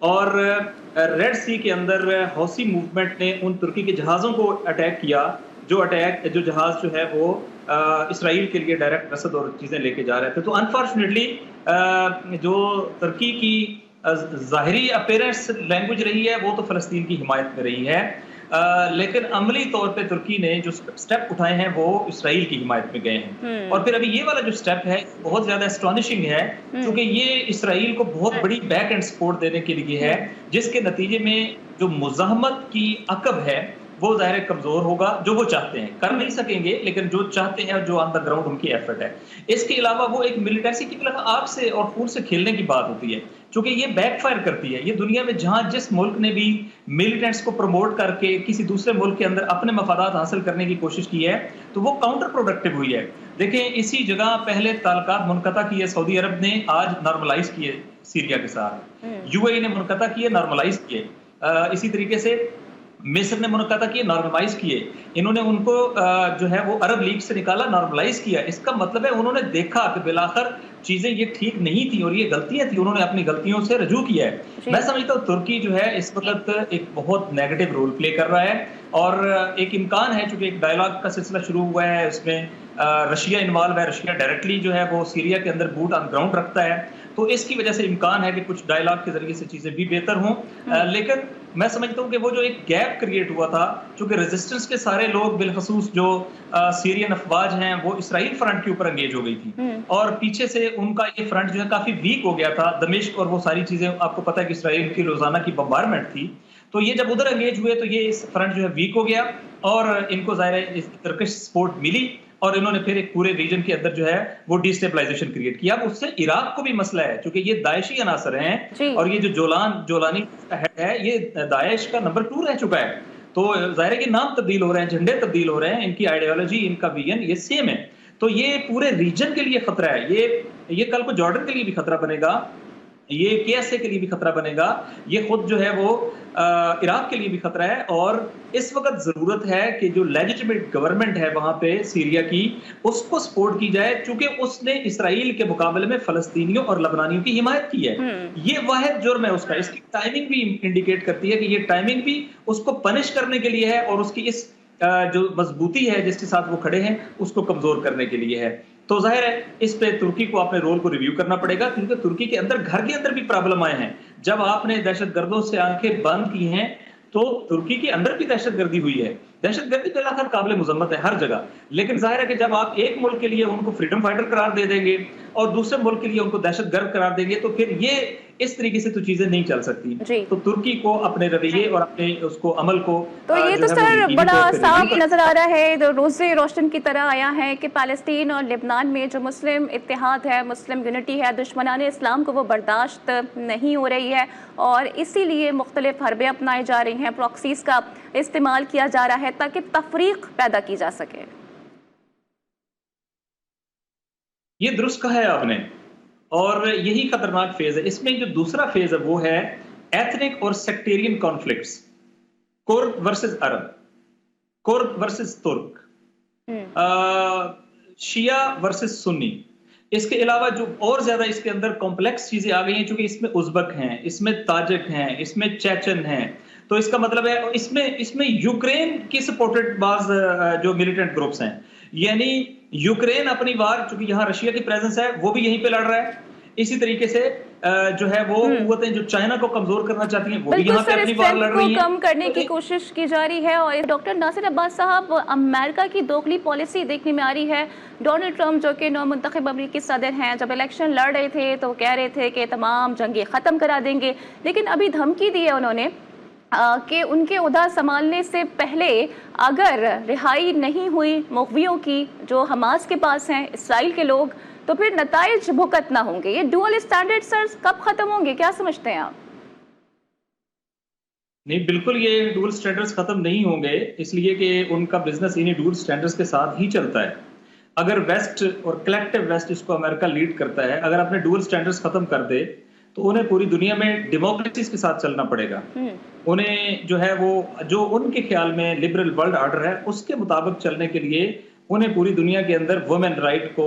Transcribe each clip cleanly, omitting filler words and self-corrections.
اور ریڈ سی کے اندر حوثی موومنٹ نے ان ترکی کے جہازوں کو اٹیک کیا، جو جہاز جو ہے وہ اسرائیل کے لیے ڈائریکٹ رسد اور چیزیں لے کے جا رہے تھے. تو انفارچونیٹلی جو ترکی کی ظاہری اپیرنس لینگویج رہی ہے وہ تو فلسطین کی حمایت میں رہی ہے، لیکن عملی طور پہ ترکی نے جو سٹیپ اٹھائے ہیں وہ اسرائیل کی حمایت میں گئے ہیں. اور پھر ابھی یہ والا جو سٹیپ ہے بہت زیادہ اسٹانشنگ ہے، کیونکہ یہ اسرائیل کو بہت بڑی بیک اینڈ سپورٹ دینے کے لیے ہے، جس کے نتیجے میں جو مزاحمت کی عقب ہے وہ ظاہر کمزور ہوگا. جو وہ چاہتے ہیں کر نہیں سکیں گے، لیکن جو چاہتے ہیں جو آن دا گراؤنڈ ان کی ایفرٹ ہے. اس کے علاوہ وہ ایک ملٹریسی کی آگ سے اور خون سے کھیلنے کی بات ہوتی ہے، چونکہ یہ بیک فائر کرتی ہے. یہ دنیا میں جہاں جس ملک نے بھی ملیٹنٹس کو پروموٹ کر کے کسی دوسرے ملک کے اندر اپنے مفادات حاصل کرنے کی کوشش کی ہے تو وہ کاؤنٹر پروڈکٹیو ہوئی ہے. دیکھیں اسی جگہ پہلے تعلقات منقطع کیے سعودی عرب نے، آج نارملائز کیے سیریا کے ساتھ، یو اے ای نے منقطع کیے نارملائز کیے، اسی طریقے سے مصر نے منقطع کیے نارملائز کیے، انہوں نے ان کو جو ہے وہ عرب لیگ سے نکالا نارملائز کیا. اس کا مطلب ہے انہوں نے دیکھا کہ بالآخر چیزیں یہ ٹھیک نہیں تھی اور یہ غلطیاں تھیں، انہوں نے اپنی غلطیوں سے رجوع کیا ہے. میں سمجھتا ہوں ترکی جو ہے اس وقت ایک بہت نیگیٹو رول پلے کر رہا ہے، اور ایک امکان ہے چونکہ ایک ڈائلاگ کا سلسلہ شروع ہوا ہے، اس میں رشیا انوالو ہے، رشیا ڈائریکٹلی جو ہے وہ سیریا کے اندر بوٹ آن گراؤنڈ رکھتا ہے، تو اس کی وجہ سے امکان ہے کہ کچھ ڈائلاگ کے ذریعے سے چیزیں بھی بہتر ہوں. لیکن میں سمجھتا ہوں کہ وہ جو ایک گیپ کریٹ ہوا تھا، چونکہ ریزسٹنس کے سارے لوگ بالخصوص جو سیرین افواج ہیں وہ اسرائیل فرنٹ کے اوپر انگیج ہو گئی تھی، اور پیچھے سے ان کا یہ فرنٹ جو ہے کافی ویک ہو گیا تھا. دمشق اور وہ ساری چیزیں آپ کو پتہ ہے کہ اسرائیل کی روزانہ کی بمبارمنٹ تھی، تو یہ جب ادھر انگیج ہوئے تو یہ اس فرنٹ جو ہے ویک ہو گیا، اور ان کو ظاہر ہے ترکش سپورٹ ملی، اور انہوں نے پھر ایک پورے ریجن کے اندر جو ہے وہ ڈی اسٹیبلائزیشن کریٹ کیا. اب اس سے عراق کو بھی مسئلہ ہے، چونکہ یہ داعشی عناصر ہیں، اور یہ جو جولانی ہے یہ داعش کا نمبر 2 رہ چکا ہے. تو ظاہر ہے کہ نام تبدیل ہو رہے ہیں، جھنڈے تبدیل ہو رہے ہیں، ان کی آئیڈیالوجی، ان کا ویژن یہ سیم ہے. تو یہ پورے ریجن کے لیے خطرہ ہے. یہ کل کو جارڈن کے لیے بھی خطرہ بنے گا، یہ KSA کے لیے بھی خطرہ بنے گا، یہ خود جو ہے وہ عراق کے لیے بھی خطرہ ہے. اور اس وقت ضرورت ہے کہ جو لیجٹمیٹ گورنمنٹ ہے وہاں پہ سیریا کی، اس کو سپورٹ کی جائے، چونکہ اس نے اسرائیل کے مقابلے میں فلسطینیوں اور لبنانیوں کی حمایت کی ہے. یہ واحد جرم ہے اس کا. اس کی ٹائمنگ بھی انڈیکیٹ کرتی ہے کہ یہ ٹائمنگ بھی اس کو پنش کرنے کے لیے ہے، اور اس کی اس جو مضبوطی ہے جس کے ساتھ وہ کھڑے ہیں اس کو کمزور کرنے کے لیے ہے. تو ظاہر ہے اس پہ ترکی کو اپنے رول کو ریویو کرنا پڑے گا، کیونکہ ترکی کے اندر گھر کے اندر بھی پرابلم آئے ہیں. جب آپ نے دہشت گردوں سے آنکھیں بند کی ہیں تو ترکی کے اندر بھی دہشت گردی ہوئی ہے. دہشت گردی بالآخر قابل مذمت ہے ہر جگہ، لیکن ظاہر ہے کہ جب آپ ایک ملک کے لیے ان کو فریڈم فائٹر قرار دے دیں گے اور دوسرے ملک کے لیے ان کو دہشت گرد قرار دیں گے تو پھر یہ اس طریقے سے تو چیزیں نہیں چل سکتی. تو ترکی کو اپنے رویے اور اپنے اس کو عمل کو تو یہ تو سر بڑا صاف نظر آ رہا ہے، روز روشن کی طرح آیا ہے کہ فلسطین اور لبنان میں جو مسلم اتحاد ہے، مسلم یونٹی ہے، دشمنان اسلام کو وہ برداشت نہیں ہو رہی ہے، اور اسی لیے مختلف حربیں اپنائی جا رہی ہیں، پراکسیز کا استعمال کیا جا رہا ہے تاکہ تفریق پیدا کی جا سکے. یہ درست کہا ہے آپ نے، اور یہی خطرناک فیز ہے. اس میں جو دوسرا فیز ہے وہ ہے ایتھنک اور سیکٹیرین کانفلکٹس، کرد ورسز عرب، کرد ورسز ترک، شیعہ ورسز سنی. اس کے علاوہ جو اور زیادہ اس کے اندر کمپلیکس چیزیں آ گئی ہیں، چونکہ اس میں ازبک ہیں، اس میں تاجک ہیں، اس میں چیچن ہیں، تو اس کا مطلب ہے اس میں یوکرین کی سپورٹڈ بعض جو ملیٹنٹ گروپس ہیں، یعنی یوکرین اپنی وار، چونکہ یہاں رشیا کی پریزنس ہے، وہ بھی یہیں پہ لڑ رہا ہے. اسی طریقے سے جو ہے وہ قوتیں جو چائنا کو کمزور کرنا چاہتی ہیں وہ بھی یہاں پہ اپنی وار لڑ رہی ہیں، کم کرنے کی کوشش کی جا رہی ہے. اور ڈاکٹر ناصر عباس صاحب، امریکہ کی دوگلی پالیسی دیکھنے میں آ رہی ہے. ڈونلڈ ٹرمپ جو کہ نو منتخب امریکی صدر ہیں، جب الیکشن لڑ رہے تھے تو کہہ رہے تھے کہ تمام جنگیں ختم کرا دیں گے، لیکن ابھی دھمکی دی ہے انہوں نے کہ ان کے عہدہ سنبھالنے سے پہلے اگر رہائی نہیں ہوئی مغویوں کی جو حماس کے پاس ہیں، اسرائیل کے لوگ، تو پھر نتائج بھگتنا ہوں گے. یہ ڈوئل اسٹینڈرڈ سر کب ختم ہوں گے، کیا سمجھتے ہیں آپ؟ نہیں، بالکل یہ ڈوئل اسٹینڈرڈز ختم نہیں ہوں گے، اس لیے کہ ان کا بزنس انہیں ڈوئل اسٹینڈرڈز کے ساتھ ہی چلتا ہے. اگر ویسٹ اور کلیکٹیو ویسٹ اس کو امریکہ لیڈ کرتا ہے، اگر اپنے ڈوئل اسٹینڈرڈز ختم کر دے تو انہیں پوری دنیا میں ڈیموکریسیز کے ساتھ چلنا پڑے گا. انہیں جو ہے وہ جو ان کے خیال میں لبرل ورلڈ آرڈر ہے اس کے مطابق چلنے کے لیے انہیں پوری دنیا کے اندر وومن رائٹ کو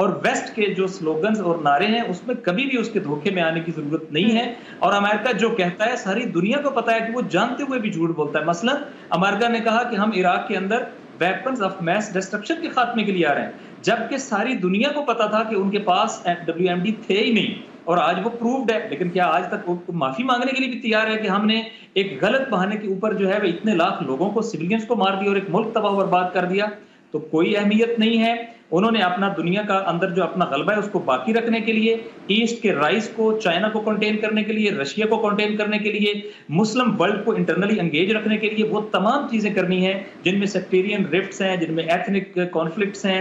اور ویسٹ کے جو سلوگنز اور نعرے ہیں اس میں کبھی بھی اس کے دھوکے میں آنے کی ضرورت نہیں ہے. اور امریکہ جو کہتا ہے ساری دنیا کو پتا ہے کہ وہ جانتے ہوئے بھی جھوٹ بولتا ہے. مثلا امریکہ نے کہا کہ ہم عراق کے اندر ویپنز آف میس ڈسٹرکشن کے خاتمے کے لیے آ رہے ہیں، جبکہ ساری دنیا کو پتا تھا کہ ان کے پاس WMD تھے ہی نہیں، اور آج وہ پروفڈ ہے. لیکن کیا آج تک وہ معافی مانگنے کے لیے بھی تیار ہے کہ ہم نے ایک غلط بہانے کے اوپر جو ہے وہ اتنے لاکھ لوگوں کو، سویلینز کو مار دیا اور ایک ملک تباہ و برباد کر دیا؟ تو کوئی اہمیت نہیں ہے. انہوں نے اپنا دنیا کا اندر جو اپنا غلبہ ہے اس کو باقی رکھنے کے لیے، ایسٹ کے رائس کو، چائنا کو کنٹین کرنے کے لیے، رشیا کو کنٹین کرنے کے لیے، مسلم ورلڈ کو انٹرنلی انگیج رکھنے کے لیے وہ تمام چیزیں کرنی ہیں جن میں سیکٹیرین رفٹس ہیں، جن میں ایتھنک کانفلکٹس ہیں،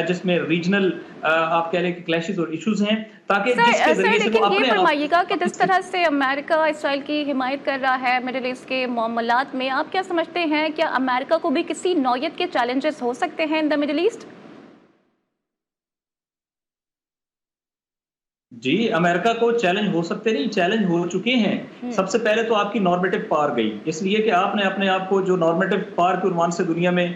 جس میں ریجنل آپ کہہ لیں کہ کلیشز اور ایشوز ہیں، تاکہ جس کے ذریعے سے وہ اپنے یہ فرمائیے گا کہ جس طرح سے امریکہ اسرائیل کی حمایت کر رہا ہے مڈل ایسٹ کے معاملات میں، آپ کیا سمجھتے ہیں کیا امریکہ کو بھی کسی نوعیت کے چیلنجز ہو سکتے ہیں ان دا مڈل ایسٹ؟ جی، امریکہ کو چیلنج ہو سکتے نہیں، چیلنج ہو چکے ہیں. سب سے پہلے تو آپ کی نارمیٹو پاور گئی، اس لیے کہ آپ نے اپنے آپ کو جو نارمیٹو پاور کے عنوان سے دنیا میں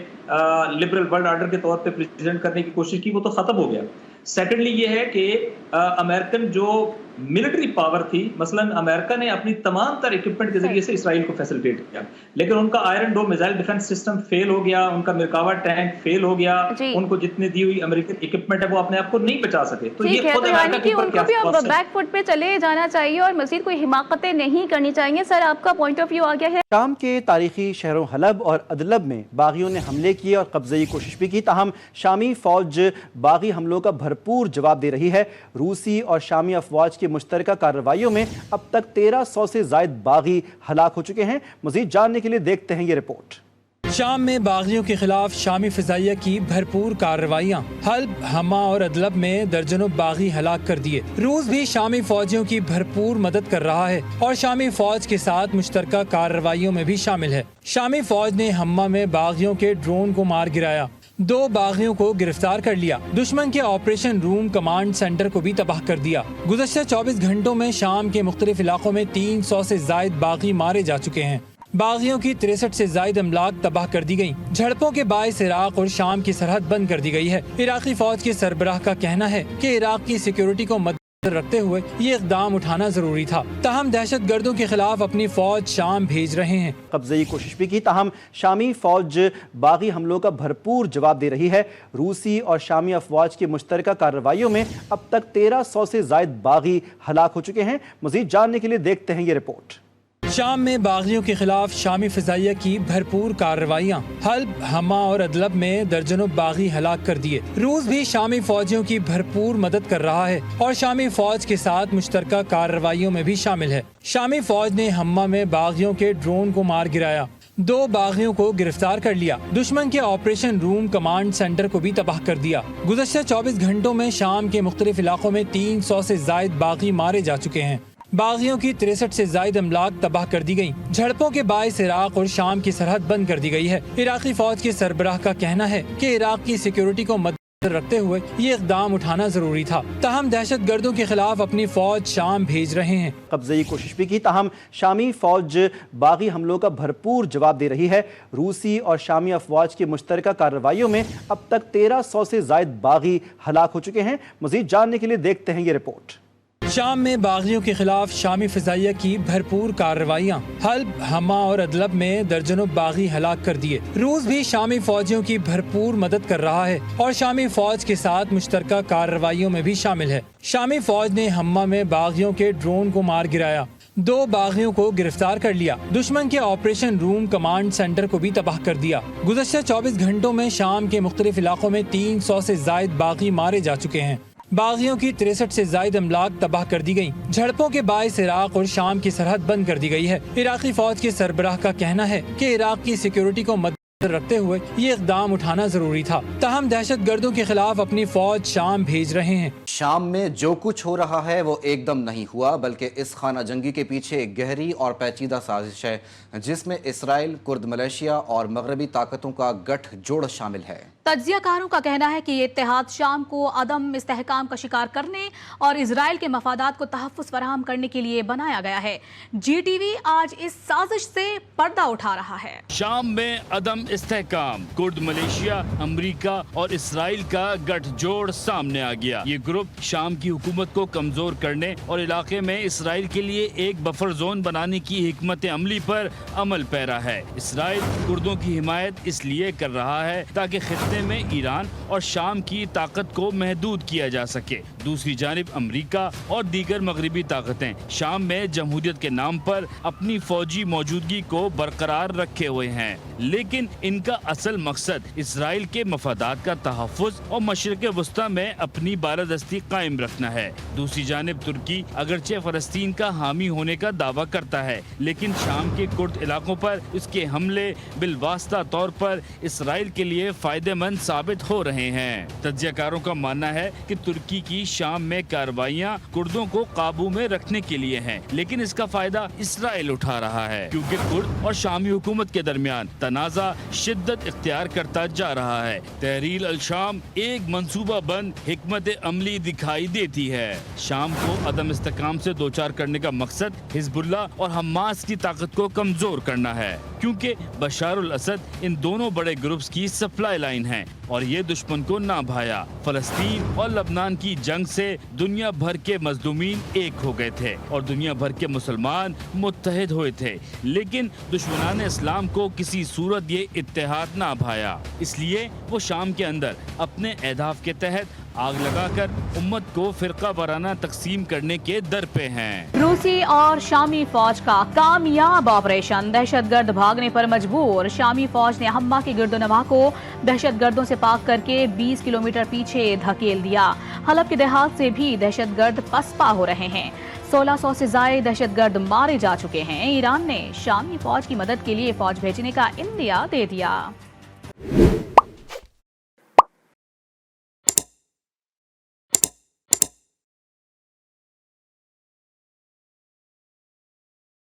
لبرل ورلڈ آرڈر کے طور پہ پریزنٹ کرنے کی کوشش کی، وہ تو ختم ہو گیا. سیکنڈلی یہ ہے کہ امریکن جو ملٹری پاور تھی، مثلا امریکہ نے اپنی تمام تر اکوپمنٹ کے ذریعے سے اسرائیل کو فیسلٹیٹ کیا، لیکن ان کا Iron Dome missile defence system fail ہو گیا، ان کا مرکاوا ٹینک فیل ہو گیا، ان کو جتنی دی ہوئی امریکن اکوپمنٹ ہے وہ اپنے آپ کو نہیں بچا سکے. تو یہ خود امریکہ کے اوپر کیا بیک فٹ پہ چلے جانا چاہیے اور مزید کوئی حماقتیں نہیں کرنی چاہیے. سر آپ کا پوائنٹ آف ویو آ گیا ہے. شام کے تاریخی شہروں حلب اور ادلب میں باغیوں نے حملے کیے اور قبضے کی کوشش بھی کی، تاہم شامی فوج باغی حملوں کا بھرپور جواب دے رہی ہے. روسی اور شامی افواج کی مشترکہ کارروائیوں میں اب تک 1300 سے زائد باغی ہلاک ہو چکے ہیں. مزید جاننے کے لیے دیکھتے ہیں یہ رپورٹ. شام میں باغیوں کے خلاف شامی فضائیہ کی بھرپور کارروائیاں، حلب، حما اور ادلب میں درجنوں باغی ہلاک کر دیے. روس بھی شامی فوجیوں کی بھرپور مدد کر رہا ہے اور شامی فوج کے ساتھ مشترکہ کارروائیوں میں بھی شامل ہے. شامی فوج نے حما میں باغیوں کے ڈرون کو مار گرایا، 2 باغیوں کو گرفتار کر لیا. دشمن کے آپریشن روم کمانڈ سینٹر کو بھی تباہ کر دیا. گزشتہ 24 گھنٹوں میں شام کے مختلف علاقوں میں 300 سے زائد باغی مارے جا چکے ہیں. باغیوں کی 63 سے زائد املاک تباہ کر دی گئیں. جھڑپوں کے باعث عراق اور شام کی سرحد بند کر دی گئی ہے. عراقی فوج کے سربراہ کا کہنا ہے کہ عراق کی سیکیورٹی کو مد رکھتے ہوئے یہ اقدام اٹھانا ضروری تھا، تاہم دہشت گردوں کے خلاف اپنی فوج شام بھیج رہے ہیں. قبضے کی کوشش بھی کی، تاہم شامی فوج باغی حملوں کا بھرپور جواب دے رہی ہے. روسی اور شامی افواج کی مشترکہ کارروائیوں میں اب تک 1300 سے زائد باغی ہلاک ہو چکے ہیں. مزید جاننے کے لیے دیکھتے ہیں یہ رپورٹ. شام میں باغیوں کے خلاف شامی فضائیہ کی بھرپور کارروائیاں، حلب، حما اور ادلب میں درجنوں باغی ہلاک کر دیے. روس بھی شامی فوجیوں کی بھرپور مدد کر رہا ہے اور شامی فوج کے ساتھ مشترکہ کارروائیوں میں بھی شامل ہے. شامی فوج نے حما میں باغیوں کے ڈرون کو مار گرایا، 2 باغیوں کو گرفتار کر لیا. دشمن کے آپریشن روم کمانڈ سینٹر کو بھی تباہ کر دیا. گزشتہ 24 گھنٹوں میں شام کے مختلف علاقوں میں 300 سے زائد باغی مارے جا چکے ہیں. باغیوں کی 63 سے زائد املاک تباہ کر دی گئیں. جھڑپوں کے باعث عراق اور شام کی سرحد بند کر دی گئی ہے. عراقی فوج کے سربراہ کا کہنا ہے کہ عراق کی سیکیورٹی کو مد رکھتے ہوئے یہ اقدام اٹھانا ضروری تھا، تاہم دہشت گردوں کے خلاف اپنی فوج شام بھیج رہے ہیں. قبضے کی کوشش بھی کی، تاہم شامی فوج باغی حملوں کا بھرپور جواب دے رہی ہے. روسی اور شامی افواج کی مشترکہ کارروائیوں میں اب تک 1300 سے زائد باغی ہلاک ہو چکے ہیں. مزید جاننے کے لیے دیکھتے ہیں یہ رپورٹ. شام میں باغیوں کے خلاف شامی فضائیہ کی بھرپور کارروائیاں، حلب، حما اور ادلب میں درجنوں باغی ہلاک کر دیے. روس بھی شامی فوجیوں کی بھرپور مدد کر رہا ہے اور شامی فوج کے ساتھ مشترکہ کارروائیوں میں بھی شامل ہے. شامی فوج نے حما میں باغیوں کے ڈرون کو مار گرایا، 2 باغیوں کو گرفتار کر لیا. دشمن کے آپریشن روم کمانڈ سینٹر کو بھی تباہ کر دیا. گزشتہ 24 گھنٹوں میں شام کے مختلف علاقوں میں 300 سے زائد باغی مارے جا چکے ہیں. باغیوں کی 63 سے زائد املاک تباہ کر دی گئیں. جھڑپوں کے باعث عراق اور شام کی سرحد بند کر دی گئی ہے. عراقی فوج کے سربراہ کا کہنا ہے کہ عراق کی سیکیورٹی کو مد رکھتے ہوئے یہ اقدام اٹھانا ضروری تھا، تاہم دہشت گردوں کے خلاف اپنی فوج شام بھیج رہے ہیں. شام میں جو کچھ ہو رہا ہے وہ ایک دم نہیں ہوا، بلکہ اس خانہ جنگی کے پیچھے ایک گہری اور پیچیدہ سازش ہے جس میں اسرائیل، کرد ملیشیا اور مغربی طاقتوں کا گٹھ جوڑ شامل ہے. تجزیہ کاروں کا کہنا ہے کہ یہ اتحاد شام کو عدم استحکام کا شکار کرنے اور اسرائیل کے مفادات کو تحفظ فراہم کرنے کے لیے بنایا گیا ہے۔ جی ٹی وی آج اس سازش سے پردہ اٹھا رہا ہے۔ شام میں عدم استحکام، کرد ملیشیا، امریکہ اور اسرائیل کا گٹھ جوڑ سامنے آ گیا۔ یہ گروپ شام کی حکومت کو کمزور کرنے اور علاقے میں اسرائیل کے لیے ایک بفر زون بنانے کی حکمت عملی پر عمل پیرا ہے۔ اسرائیل کردوں کی حمایت اس لیے کر رہا ہے تاکہ خطے میں ایران اور شام کی طاقت کو محدود کیا جا سکے۔ دوسری جانب امریکہ اور دیگر مغربی طاقتیں شام میں جمہوریت کے نام پر اپنی فوجی موجودگی کو برقرار رکھے ہوئے ہیں، لیکن ان کا اصل مقصد اسرائیل کے مفادات کا تحفظ اور مشرق وسطی میں اپنی بالادستی قائم رکھنا ہے۔ دوسری جانب ترکی اگرچہ فلسطین کا حامی ہونے کا دعویٰ کرتا ہے، لیکن شام کے کرد علاقوں پر اس کے حملے بالواسطہ طور پر اسرائیل کے لیے فائدہ مند ثابت ہو رہے ہیں۔ تجزیہ کاروں کا ماننا ہے کہ ترکی کی شام میں کارروائیاں کردوں کو قابو میں رکھنے کے لیے ہیں، لیکن اس کا فائدہ اسرائیل اٹھا رہا ہے، کیونکہ کرد اور شامی حکومت کے درمیان تنازع شدت اختیار کرتا جا رہا ہے۔ تحریل الشام ایک منصوبہ بند حکمت عملی دکھائی دیتی ہے۔ شام کو عدم استحکام سے دوچار کرنے کا مقصد حزب اللہ اور حماس کی طاقت کو کمزور کرنا ہے، کیونکہ بشار الاسد ان دونوں بڑے گروپس کی سپلائی لائن ہیں اور یہ دشمن کو نہ بھایا۔ فلسطین اور لبنان کی جنگ سے دنیا بھر کے مظلومین ایک ہو گئے تھے اور دنیا بھر کے مسلمان متحد ہوئے تھے، لیکن دشمنان اسلام کو کسی صورت یہ اتحاد نہ بھایا، اس لیے وہ شام کے اندر اپنے اہداف کے تحت آگ لگا کر امت کو فرقہ وارانہ تقسیم کرنے کے در پہ ہیں۔ روسی اور شامی فوج کا کامیاب آپریشن، دہشت گرد بھاگنے پر مجبور۔ شامی فوج نے حما کے گرد و نواح کو دہشت گردوں سے پاک کر کے 20 کلومیٹر پیچھے دھکیل دیا۔ حلب کے دیہات سے بھی دہشت گرد پسپا ہو رہے ہیں۔ 1600 سے زائد دہشت گرد مارے جا چکے ہیں۔ ایران نے شامی فوج کی مدد کے لیے فوج بھیجنے کا عندیہ دے دیا۔